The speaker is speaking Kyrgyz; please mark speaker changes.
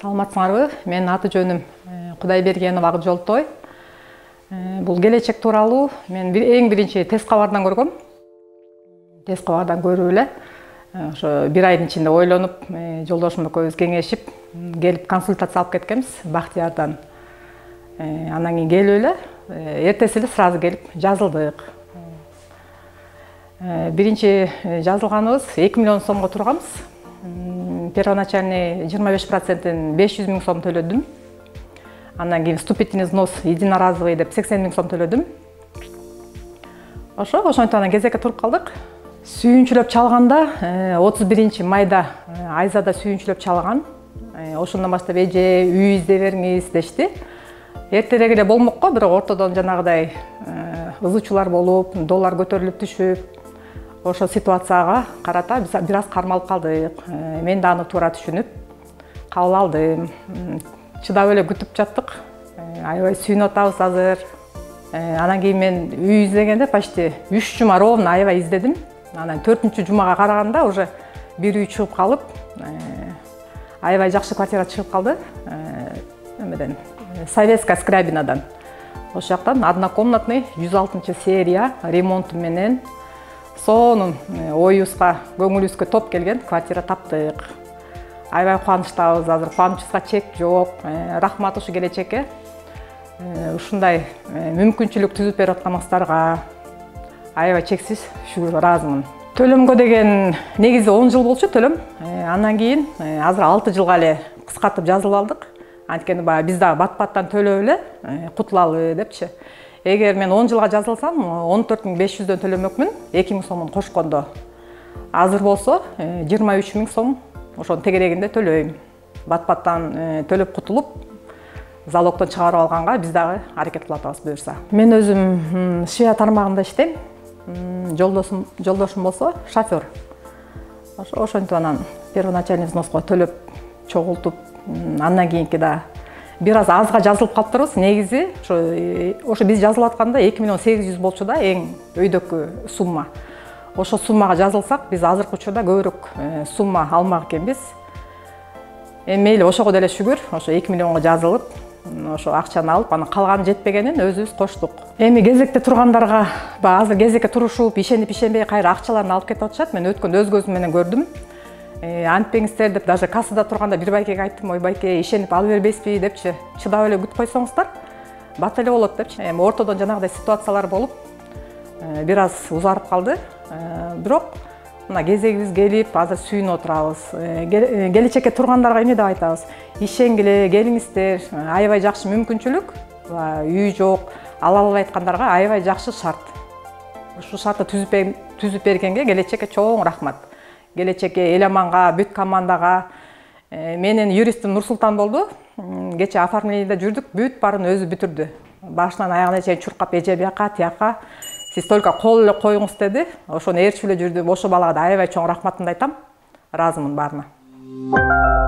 Speaker 1: Саламатсыңарбы? Менин аты жөнүм Кудайбергенова Акжолтой. Бул келечек тууралуу мен эң биринчи тест кабардан көргөм. Тест кабардан көрүп эле ошо бир айдын ичинде ойлонуп, жолдошум экөөбүз кеңешип, келип консультация алып кеткенбиз Бактиярдан. Анан кийин келип эле эртеси эле сразу келип жазылдык. Биринчи жазылганыбыз 2 миллион сомго турганбыз. Первоначальный 25%-ин 500 000 сом төлөдүм. Андан кийин вступительный взнос единоразовый деп 80 000 сом төлөдүм. Ошентип анан кезекке туруп калдык. Сүйүнчүлөп чалганда 31 майда Айзада сүйүнчүлөп чалган. Ошондон баштап эже үй издей бериңиз дешти. Эртерээк эле болмокко, бирок ортодон жанагыдай ызычуулар болуп, доллар көтөрүлүп түшүп, ошо ситуацияга карата биз бир аз кармалып калдык. Мен да аны туура түшүнүп кабыл алдым. Чыдап эле күтүп жаттык. Аябай сүйүнүп атабыз азыр. Анан кийин мен үй издегенде почти 3 жума ровно аябай издедим. Анан 4-чү жумага караганда уже бир үй чыгып калып, аябай жакшы квартира чыгып калды. Эмеден Советская Скрябинадан. Ошол жактан однокомнатный 106 серия ремонту менен сонун оюбузга, көңүлүбүзгө топ келген квартира таптык. Аябай кубанычтабыз, азыр кубанычыбызга чек жок. Рахмат ушу келечекке. Ушундай мүмкүнчүлүк түзүп берип атканыңыздарга аябай чексиз шүгүр, ыраазымын. Төлөмгө деген негизи 10 жыл болчу төлөм. Андан кийин азыр 6 жылга эле кыскартып жазылып алдык. Анткени баягы биз дагы бат-баттан төлөп эле кутулалы депчи. Эгер мен 10 жылга жазылсам, 14 500дөн төлөмөкмүн, 2 000 сомун кошкондо. Азыр болсо 23 000 сом ошонун тегерегинде төлөйм. Бат-баттан төлөп кутулуп, залогдон чыгарып алганга биз дагы аракет кылып атабыз буюрса. Мен өзүм ШИА тармагында иштейм. Жолдошум болсо шофёр. Ошентип анан первоначальный взноско төлөп чогултуп, андан кийинки да бир аз азга жазылып калыптырбыз. Негизи ошо биз жазылып атканда 2 800 000 болчу да эң өйдөккү сумма. Ошо суммага жазылсак, биз азыркы учурда көбүрөөк сумма алмак экенбиз. Мейли ошого деле шүгүр, ошо 2 миллионго жазылып, ошо акчаны алып, анан калганы жетпегенин өзүбүз коштук. Эми кезекте тургандарга, азыр кезекке турушуп, ишенип-ишенбей кайра акчаларын алып кетип атышат. Мен өткөндө өз көзүм менен көрдүм. Антпеңиздер деп, даже кассада турганда бир байкеге айттым, ой байке, ишенип алып бербейсизби депчи, чыдап эле күтүп койсоңуздар, бат эле болот депчи. Эми ортодон жанагыдай ситуациялар болуп, бир аз узарып калды. Бирок мына кезегибиз келип, азыр сүйүнүп отурабыз. Келечекке тургандарга эмне деп айтабыз? Ишенгиле, келиңиздер, аябай жакшы мүмкүнчүлүк, үй жок, ала албай айткандарга аябай жакшы шарт. Ушу шартты түзүп бергенге келечекке чоң рахмат. Келечекке, Эламанга, бүт командага. Менин юристим Нурсултан болду. Кече оформлениеде жүрдүк, бүт баарын өзү бүтүрдү. Башынан аягына чейин чуркап, эже бияка, тияка. Сиз только кол эле коюңуз деди. Ошону ээрчип эле жүрдүм. Ошо балага да аябай чоң рахматымды айтам. Ыраазымын баарына.